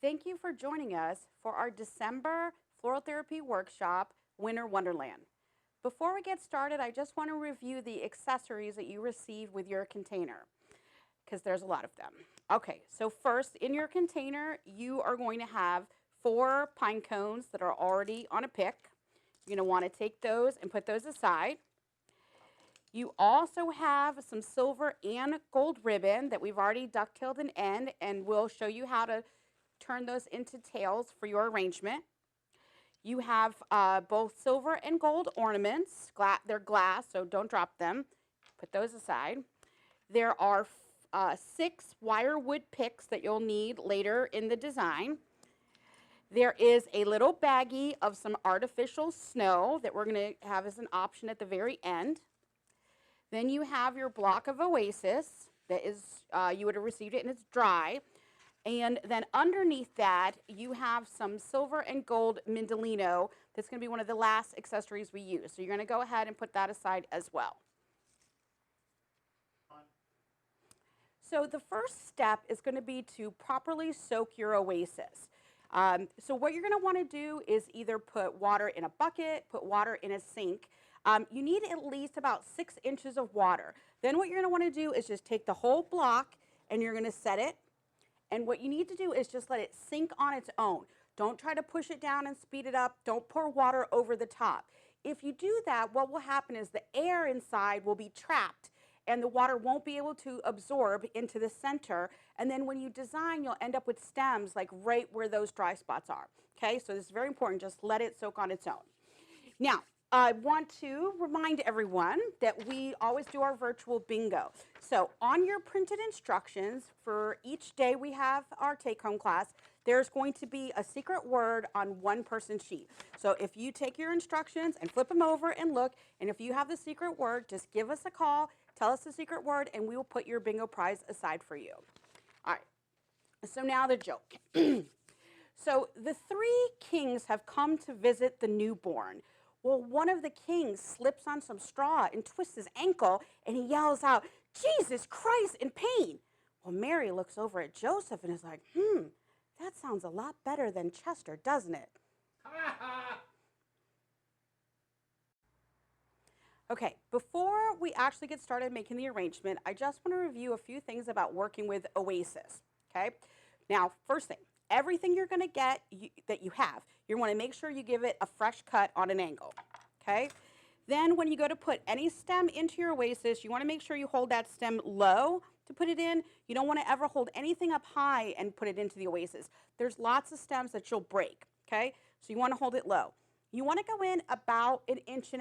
Thank you for joining us for our December Floral Therapy Workshop, Winter Wonderland. Before we get started, I just want to review the accessories that you received with your container, because there's a lot of them. Okay, so first, in your container, you are going to have 4 pine cones that are already on a pick. You're going to want to take those and put those aside. You also have some silver and gold ribbon that we've already ducktailed an end, and we'll show you how to turn those into tails for your arrangement. You have both silver and gold ornaments. They're glass, so don't drop them. Put those aside. There are 6 wire wood picks that you'll need later in the design. There is a little baggie of some artificial snow that we're going to have as an option at the very end. Then you have your block of Oasis that is, you would have received it and it's dry. And then underneath that, you have some silver and gold Mindolino. That's going to be one of the last accessories we use. So you're going to go ahead and put that aside as well. So the first step is going to be to properly soak your Oasis. So what you're going to want to do is either put water in a bucket, put water in a sink. You need at least about 6 inches of water. Then what you're going to want to do is just take the whole block and you're going to set it. And what you need to do is just let it sink on its own. Don't try to push it down and speed it up. Don't pour water over the top. If you do that, what will happen is the air inside will be trapped and the water won't be able to absorb into the center. And then when you design, you'll end up with stems like right where those dry spots are. Okay, so this is very important. Just let it soak on its own. Now, I want to remind everyone that we always do our virtual bingo. So on your printed instructions for each day we have our take-home class, there's going to be a secret word on one person's sheet. So if you take your instructions and flip them over and look, and if you have the secret word, just give us a call, tell us the secret word, and we will put your bingo prize aside for you. All right, so now the joke. So the 3 kings have come to visit the newborn. Well, one of the kings slips on some straw and twists his ankle, and he yells out, "Jesus Christ," in pain. Well, Mary looks over at Joseph and is like, that sounds a lot better than Chester, doesn't it? Okay, before we actually get started making the arrangement, I just want to review a few things about working with Oasis, okay? Now, first thing, everything you're going to get that you have, you want to make sure you give it a fresh cut on an angle, okay? Then when you go to put any stem into your Oasis, you want to make sure you hold that stem low to put it in. You don't want to ever hold anything up high and put it into the Oasis. There's lots of stems that you'll break, okay? So you want to hold it low. You want to go in about 1.5 inches,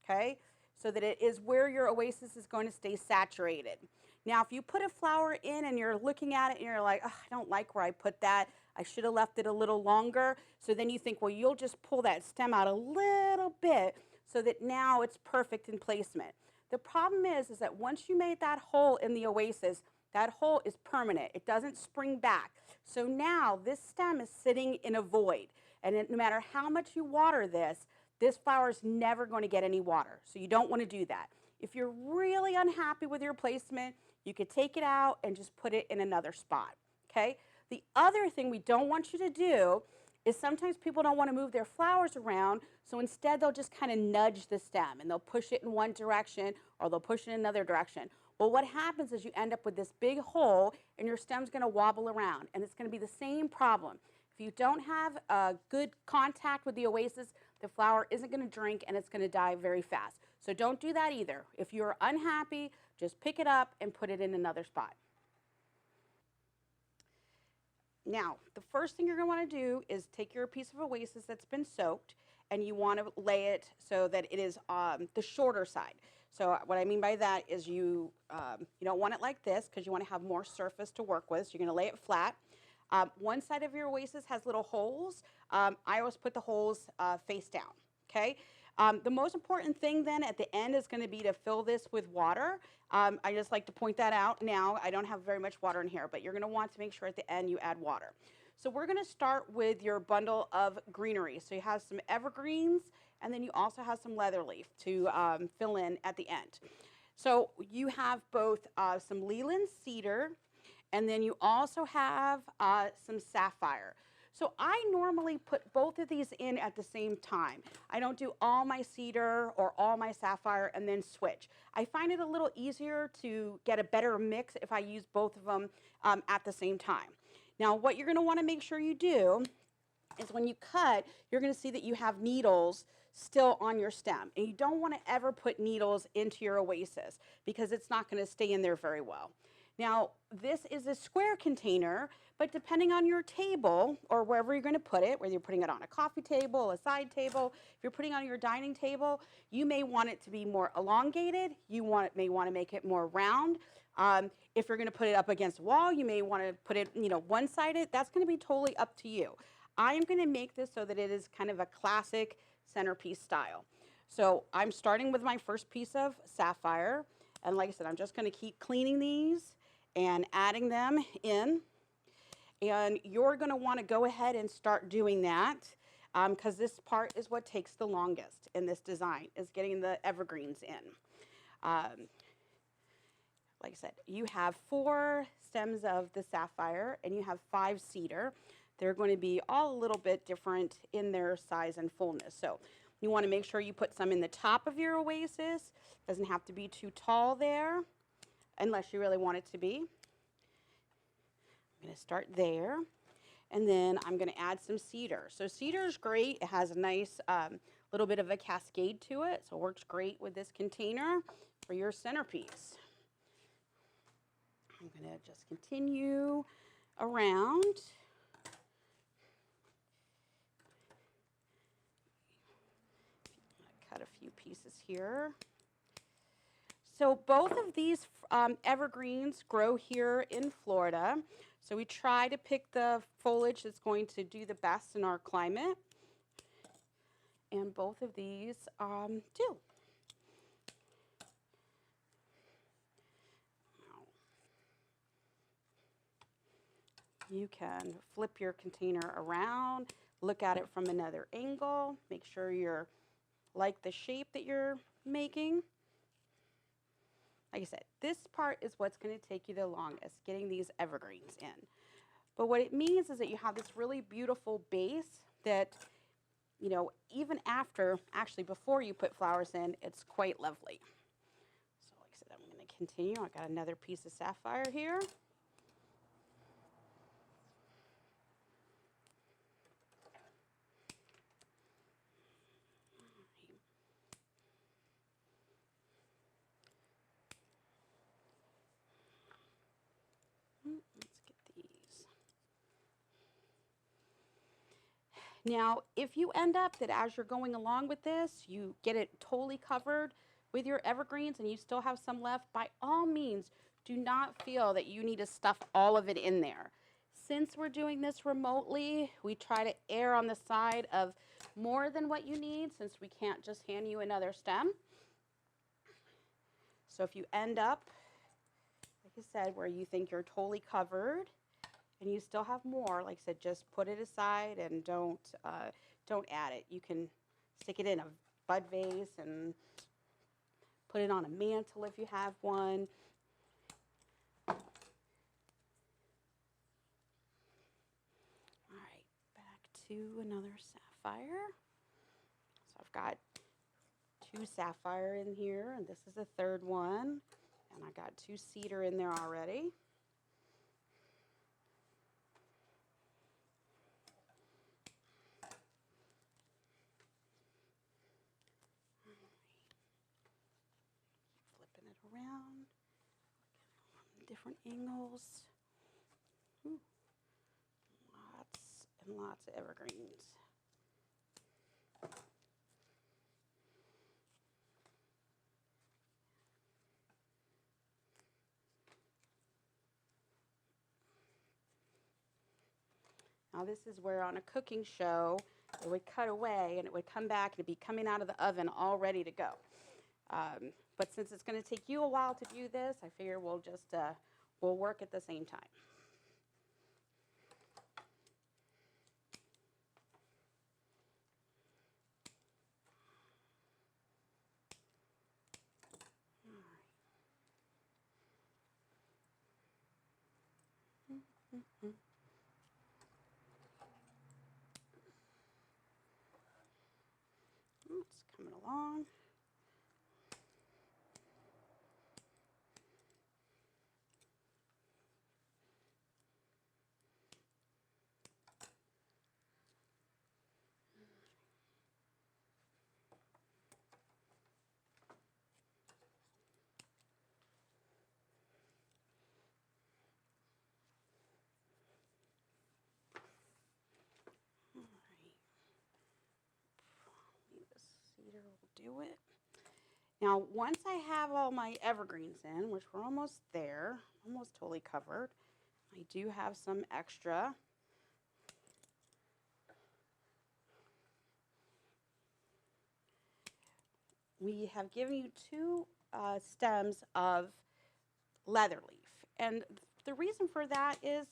okay? So that it is where your Oasis is going to stay saturated. Now, if you put a flower in and you're looking at it and you're like, oh, I don't like where I put that, I should have left it a little longer. So then you think, well, you'll just pull that stem out a little bit so that now it's perfect in placement. The problem is that once you made that hole in the Oasis, that hole is permanent. It doesn't spring back. So now this stem is sitting in a void. And no matter how much you water this flower is never going to get any water. So you don't want to do that. If you're really unhappy with your placement, you could take it out and just put it in another spot, okay? The other thing we don't want you to do is sometimes people don't want to move their flowers around, so instead they'll just kind of nudge the stem and they'll push it in one direction or they'll push it in another direction. Well, what happens is you end up with this big hole and your stem's going to wobble around, and it's going to be the same problem. If you don't have a good contact with the Oasis, the flower isn't going to drink and it's going to die very fast. So don't do that either. If you're unhappy, just pick it up and put it in another spot. Now, the first thing you're going to want to do is take your piece of Oasis that's been soaked and you want to lay it so that it is the shorter side. So what I mean by that is you don't want it like this because you want to have more surface to work with. So you're going to lay it flat. One side of your Oasis has little holes. I always put the holes face down, okay? The most important thing then at the end is going to be to fill this with water. I just like to point that out now. I don't have very much water in here, but you're going to want to make sure at the end you add water. So we're going to start with your bundle of greenery. So you have some evergreens, and then you also have some leatherleaf to fill in at the end. So you have both some Leland cedar And then you also have some sapphire. So I normally put both of these in at the same time. I don't do all my cedar or all my sapphire and then switch. I find it a little easier to get a better mix if I use both of them at the same time. Now, what you're going to want to make sure you do is when you cut, you're going to see that you have needles still on your stem. And you don't want to ever put needles into your oasis because it's not going to stay in there very well. Now, this is a square container, but depending on your table or wherever you're going to put it, whether you're putting it on a coffee table, a side table, if you're putting it on your dining table, you may want it to be more elongated. You may want to make it more round. If you're going to put it up against a wall, you may want to put it, one-sided. That's going to be totally up to you. I am going to make this so that it is kind of a classic centerpiece style. So I'm starting with my first piece of sapphire. And like I said, I'm just going to keep cleaning these and adding them in. And you're going to want to go ahead and start doing that because this part is what takes the longest in this design, is getting the evergreens in. Like I said, you have 4 stems of the sapphire and you have 5 cedar. They're going to be all a little bit different in their size and fullness. So you want to make sure you put some in the top of your oasis. Doesn't have to be too tall there unless you really want it to be. I'm going to start there. And then I'm going to add some cedar. So cedar is great. It has a nice little bit of a cascade to it. So it works great with this container for your centerpiece. I'm going to just continue around. Cut a few pieces here. So both of these evergreens grow here in Florida. So we try to pick the foliage that's going to do the best in our climate. And both of these do. You can flip your container around, look at it from another angle, make sure you're like the shape that you're making. Like I said, this part is what's going to take you the longest, getting these evergreens in. But what it means is that you have this really beautiful base that, even after, actually before you put flowers in, it's quite lovely. So like I said, I'm going to continue. I've got another piece of sapphire here. Let's get these. Now, if you end up that as you're going along with this, you get it totally covered with your evergreens and you still have some left, by all means, do not feel that you need to stuff all of it in there. Since we're doing this remotely, we try to err on the side of more than what you need since we can't just hand you another stem. So if you end up, like I said, where you think you're totally covered and you still have more, like I said, just put it aside and don't add it. You can stick it in a bud vase and put it on a mantle if you have one. All right, back to another sapphire. So I've got 2 sapphire in here, and this is the 3rd one. And I got 2 cedar in there already. Flipping it around, different angles. Ooh. Lots and lots of evergreens. Now this is where on a cooking show, it would cut away and it would come back and it'd be coming out of the oven all ready to go. But since it's going to take you a while to do this, I figure we'll just, we'll work at the same time. Mhm. It's coming along. All right. Maybe the cedar will do it. Now, once I have all my evergreens in, which we're almost there, almost totally covered, I do have some extra. We have given you two stems of leather leaf. And the reason for that is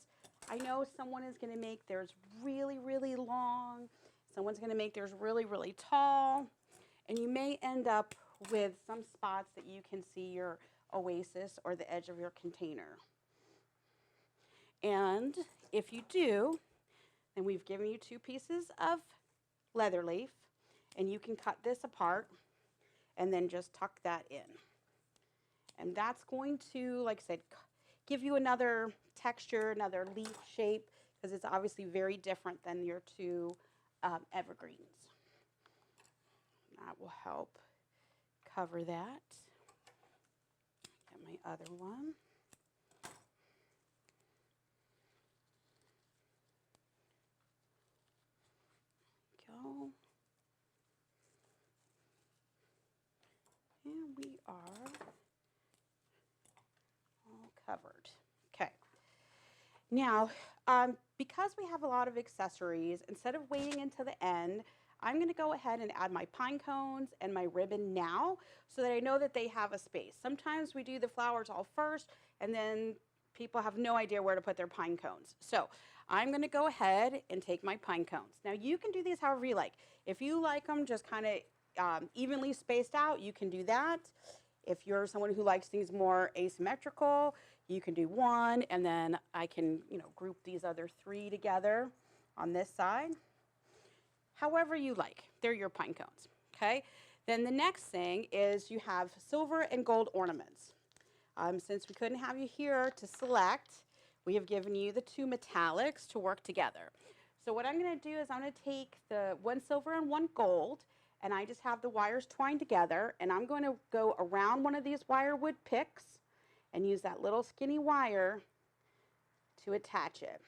I know someone is going to make theirs really, really long. Someone's going to make theirs really, really tall. And you may end up with some spots that you can see your oasis or the edge of your container. And if you do, then we've given you two pieces of leather leaf, and you can cut this apart and then just tuck that in. And that's going to, like I said, give you another texture, another leaf shape, because it's obviously very different than your two evergreens. That will help cover that. Get my other one. Go. And we are all covered. Okay. Now, because we have a lot of accessories, instead of waiting until the end, I'm going to go ahead and add my pine cones and my ribbon now so that I know that they have a space. Sometimes we do the flowers all first and then people have no idea where to put their pine cones. So I'm going to go ahead and take my pine cones. Now you can do these however you like. If you like them just kind of evenly spaced out, you can do that. If you're someone who likes things more asymmetrical, you can do one, and then I can, group these other three together on this side. However you like, they're your pine cones, okay? Then the next thing is you have silver and gold ornaments. Since we couldn't have you here to select, we have given you the two metallics to work together. So what I'm going to do is I'm going to take the one silver and one gold, and I just have the wires twined together, and I'm going to go around one of these wire wood picks and use that little skinny wire to attach it.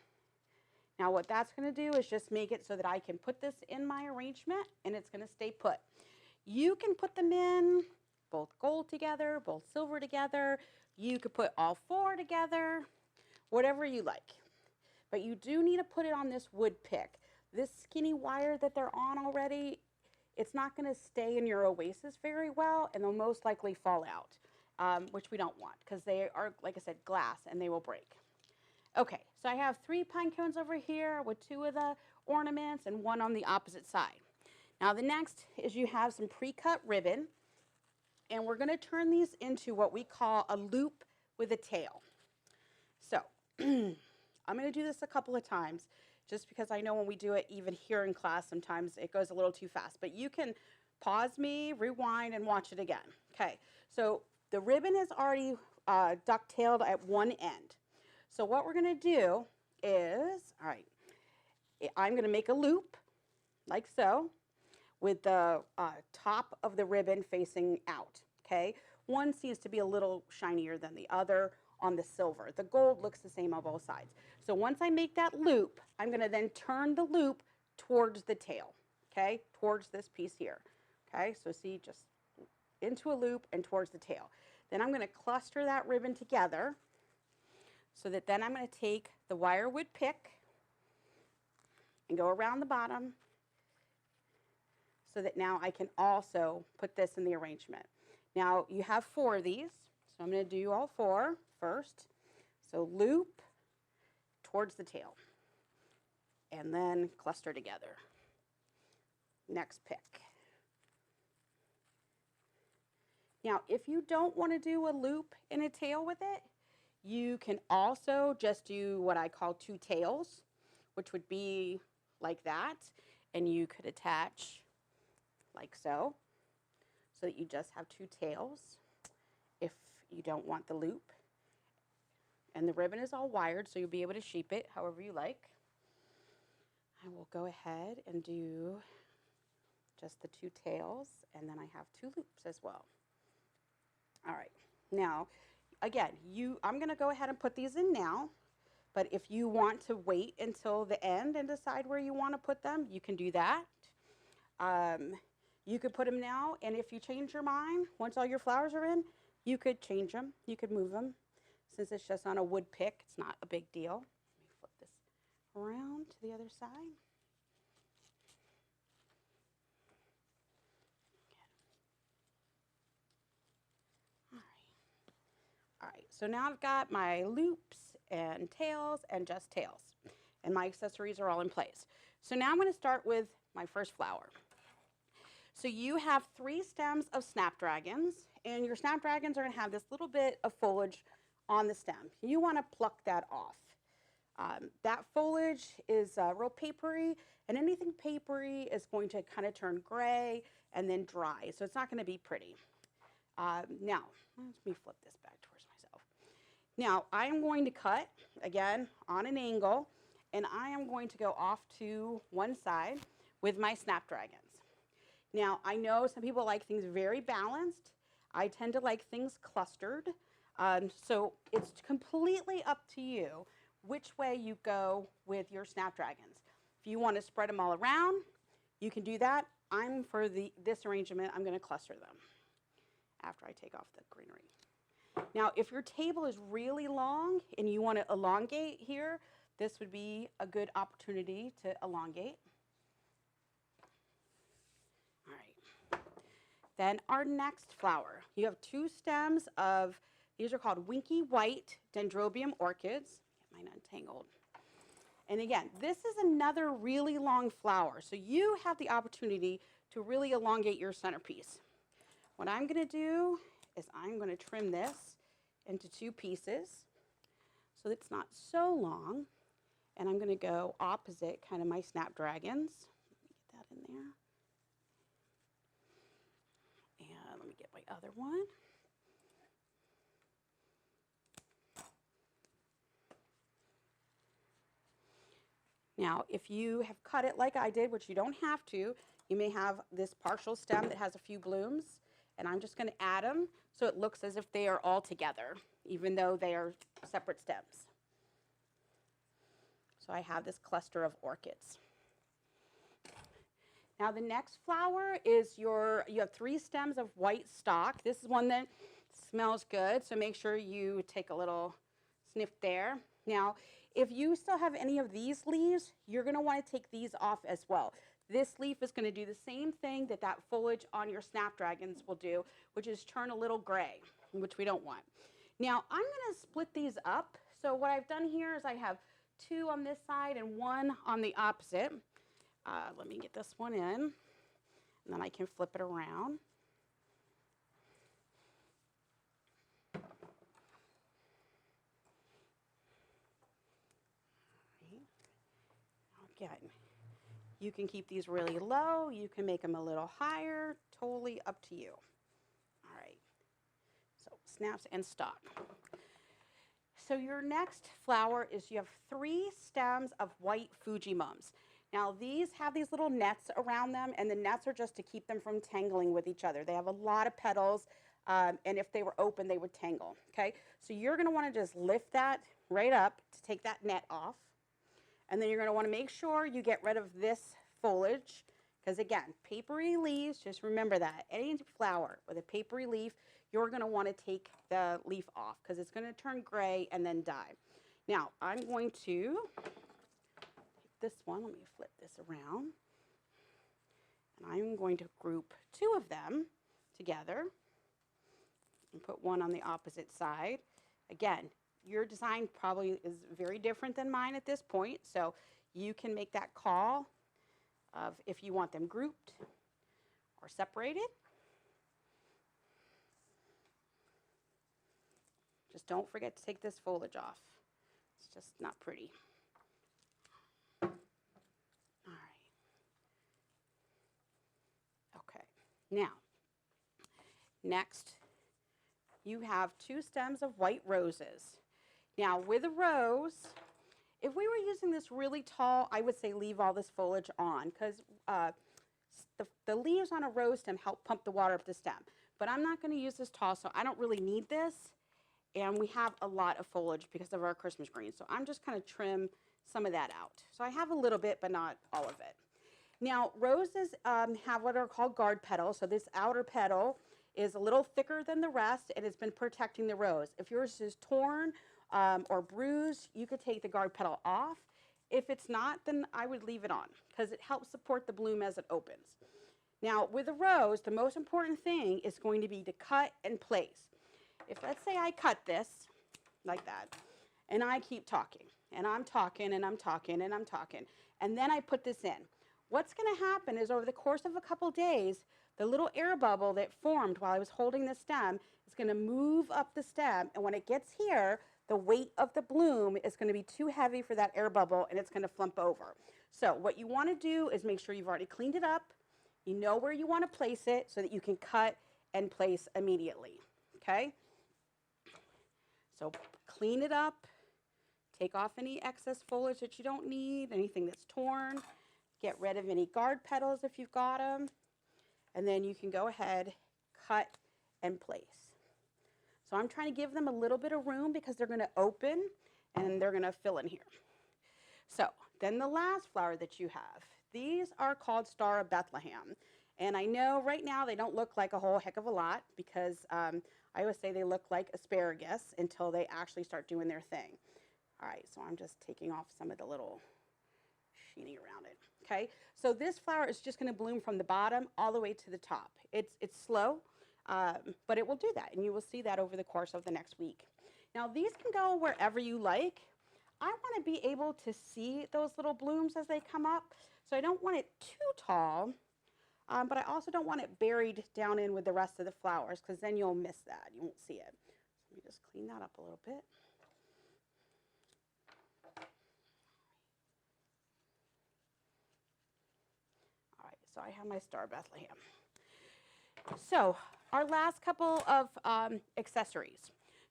Now what that's going to do is just make it so that I can put this in my arrangement and it's going to stay put. You can put them in both gold together, both silver together. You could put all four together, whatever you like. But you do need to put it on this wood pick. This skinny wire that they're on already, it's not going to stay in your oasis very well, and they'll most likely fall out, which we don't want because they are, like I said, glass and they will break. Okay, so I have 3 pine cones over here with 2 of the ornaments and 1 on the opposite side. Now the next is you have some pre-cut ribbon, and we're going to turn these into what we call a loop with a tail. So I'm going to do this a couple of times just because I know when we do it even here in class sometimes it goes a little too fast, but you can pause me, rewind, and watch it again. Okay, so the ribbon is already duck-tailed at one end. So what we're going to do is, all right, I'm going to make a loop like so with the top of the ribbon facing out, okay? One seems to be a little shinier than the other on the silver. The gold looks the same on both sides. So once I make that loop, I'm going to then turn the loop towards the tail, okay? Towards this piece here, okay? So see, just into a loop and towards the tail. Then I'm going to cluster that ribbon together so that then I'm going to take the wire wood pick and go around the bottom so that now I can also put this in the arrangement. Now you have 4 of these, so I'm going to do all 4 first. So loop towards the tail and then cluster together. Next pick. Now if you don't want to do a loop and a tail with it, You can also just do what I call two tails, which would be like that. And you could attach like so, so that you just have two tails if you don't want the loop. And the ribbon is all wired, so you'll be able to shape it however you like. I will go ahead and do just the two tails, and then I have two loops as well. All right, now, again, I'm gonna go ahead and put these in now, but if you want to wait until the end and decide where you wanna put them, you can do that. You could put them now, and if you change your mind, once all your flowers are in, you could change them, you could move them. Since it's just on a wood pick, it's not a big deal. Let me flip this around to the other side. All right, so now I've got my loops and tails and just tails, and my accessories are all in place. So now I'm going to start with my first flower. So you have 3 stems of snapdragons, and your snapdragons are going to have this little bit of foliage on the stem. You want to pluck that off. That foliage is real papery, and anything papery is going to kind of turn gray and then dry, so it's not going to be pretty. Now, let me flip this back towards myself. Now, I am going to cut, again, on an angle, and I am going to go off to one side with my snapdragons. Now, I know some people like things very balanced. I tend to like things clustered. So it's completely up to you which way you go with your snapdragons. If you want to spread them all around, you can do that. For this arrangement, I'm going to cluster them after I take off the greenery. Now, if your table is really long and you want to elongate here, this would be a good opportunity to elongate. All right. Then our next flower. You have 2 stems of, these are called winky white dendrobium orchids. Get mine untangled. And again, this is another really long flower, so you have the opportunity to really elongate your centerpiece. What I'm going to do is I'm going to trim this into 2 pieces so it's not so long, and I'm going to go opposite kind of my snapdragons. Let me get that in there. And let me get my other one. Now, if you have cut it like I did, which you don't have to, you may have this partial stem that has a few blooms, and I'm just going to add them so it looks as if they are all together, even though they are separate stems. So I have this cluster of orchids. Now the next flower is you have 3 stems of white stalk. This is one that smells good, so make sure you take a little sniff there. Now, if you still have any of these leaves, you're going to want to take these off as well. This leaf is going to do the same thing that foliage on your snapdragons will do, which is turn a little gray, which we don't want. Now, I'm going to split these up. So what I've done here is I have 2 on this side and 1 on the opposite. Let me get this one in, and then I can flip it around. Again, you can keep these really low, you can make them a little higher, totally up to you. All right, so snaps and stalk. So your next flower is you have 3 stems of white Fujimums. Now these have these little nets around them, and the nets are just to keep them from tangling with each other. They have a lot of petals, and if they were open, they would tangle, okay? So you're gonna wanna just lift that right up to take that net off. And then you're going to want to make sure you get rid of this foliage, because again, papery leaves, just remember that. Any flower with a papery leaf, you're going to want to take the leaf off because it's going to turn gray and then die. Now, I'm going to take this one. Let me flip this around. And I'm going to group 2 of them together and put one on the opposite side. Again, your design probably is very different than mine at this point, so you can make that call of if you want them grouped or separated. Just don't forget to take this foliage off. It's just not pretty. All right. Okay. Now, next, you have 2 stems of white roses. Now, with a rose, if we were using this really tall, I would say leave all this foliage on because the leaves on a rose stem help pump the water up the stem. But I'm not going to use this tall, so I don't really need this. And we have a lot of foliage because of our Christmas green. So I'm just going to trim some of that out. So I have a little bit, but not all of it. Now, roses have what are called guard petals. So this outer petal is a little thicker than the rest, and it's been protecting the rose. If yours is torn or bruised, you could take the guard petal off. If it's not, then I would leave it on because it helps support the bloom as it opens. Now, with a rose, the most important thing is going to be to cut and place. If, let's say, I cut this like that, and I keep talking, and I'm talking, and I'm talking, and I'm talking, and then I put this in. What's going to happen is over the course of a couple days, the little air bubble that formed while I was holding the stem is going to move up the stem, and when it gets here, the weight of the bloom is going to be too heavy for that air bubble, and it's going to flump over. So what you want to do is make sure you've already cleaned it up, you know where you want to place it so that you can cut and place immediately, okay? So clean it up, take off any excess foliage that you don't need, anything that's torn, get rid of any guard petals if you've got them, and then you can go ahead, cut and place. So I'm trying to give them a little bit of room because they're going to open and they're going to fill in here. So then the last flower that you have, these are called Star of Bethlehem. And I know right now they don't look like a whole heck of a lot because I always say they look like asparagus until they actually start doing their thing. All right, so I'm just taking off some of the little sheeny around it. Okay, so this flower is just going to bloom from the bottom all the way to the top. It's slow, but it will do that, and you will see that over the course of the next week. Now, these can go wherever you like. I want to be able to see those little blooms as they come up, so I don't want it too tall, but I also don't want it buried down in with the rest of the flowers because then you'll miss that. You won't see it. So let me just clean that up a little bit. So I have my Star Bethlehem. So our last couple of accessories.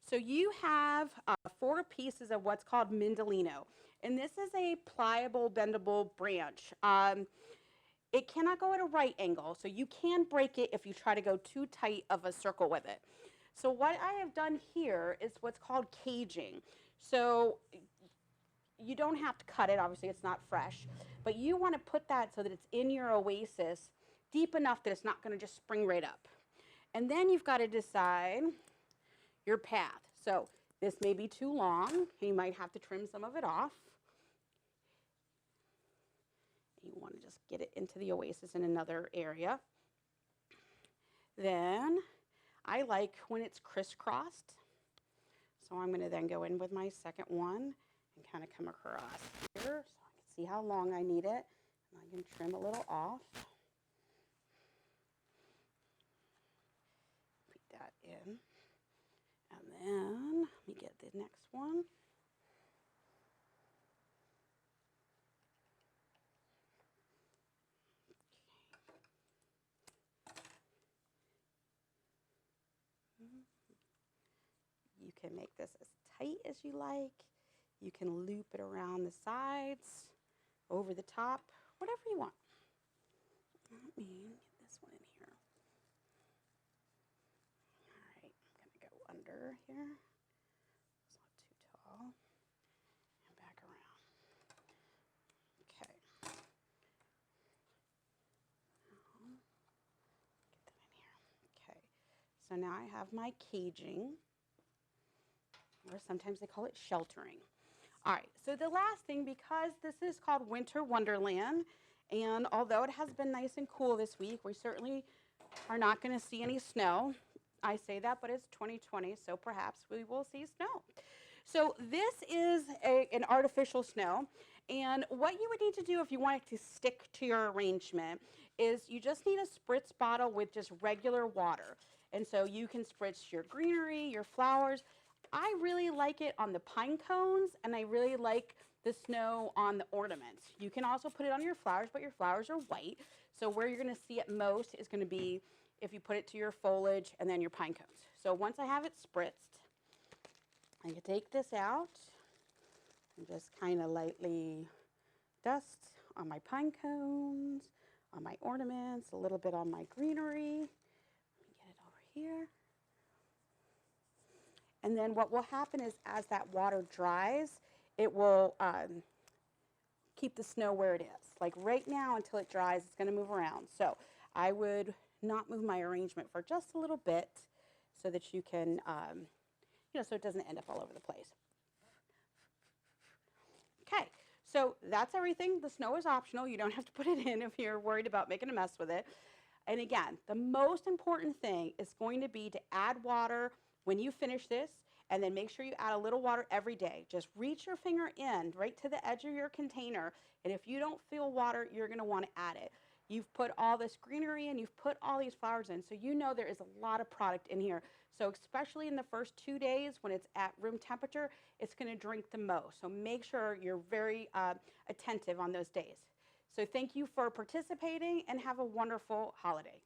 So you have 4 pieces of what's called Mendolino. And this is a pliable, bendable branch. It cannot go at a right angle, so you can break it if you try to go too tight of a circle with it. So what I have done here is what's called caging. So you don't have to cut it, obviously it's not fresh, but you want to put that so that it's in your oasis deep enough that it's not going to just spring right up. And then you've got to decide your path. So this may be too long, you might have to trim some of it off. You want to just get it into the oasis in another area. Then I like when it's crisscrossed. So I'm going to then go in with my second one and kind of come across here so I can see how long I need it. And I can trim a little off. Put that in. And then let me get the next one. You can make this as tight as you like. You can loop it around the sides, over the top, whatever you want. Let me get this one in here. All right, I'm going to go under here. It's not too tall. And back around. Okay. Get that in here. Okay. So now I have my caging, or sometimes they call it sheltering. All right, so the last thing, because this is called Winter Wonderland, and although it has been nice and cool this week, we certainly are not going to see any snow. I say that, but it's 2020, so perhaps we will see snow. So this is an artificial snow, and what you would need to do if you want it to stick to your arrangement is you just need a spritz bottle with just regular water. And so you can spritz your greenery, your flowers. I really like it on the pine cones, and I really like the snow on the ornaments. You can also put it on your flowers, but your flowers are white. So where you're going to see it most is going to be if you put it to your foliage and then your pine cones. So once I have it spritzed, I can take this out and just kind of lightly dust on my pine cones, on my ornaments, a little bit on my greenery. Let me get it over here. And then what will happen is as that water dries, it will keep the snow where it is. Like right now until it dries, it's going to move around. So I would not move my arrangement for just a little bit so that you can, so it doesn't end up all over the place. Okay, so that's everything. The snow is optional. You don't have to put it in if you're worried about making a mess with it. And again, the most important thing is going to be to add water when you finish this, and then make sure you add a little water every day. Just reach your finger in right to the edge of your container, and if you don't feel water, you're going to want to add it. You've put all this greenery and you've put all these flowers in, so you know there is a lot of product in here. So especially in the first 2 days when it's at room temperature, it's going to drink the most. So make sure you're very attentive on those days. So thank you for participating and have a wonderful holiday.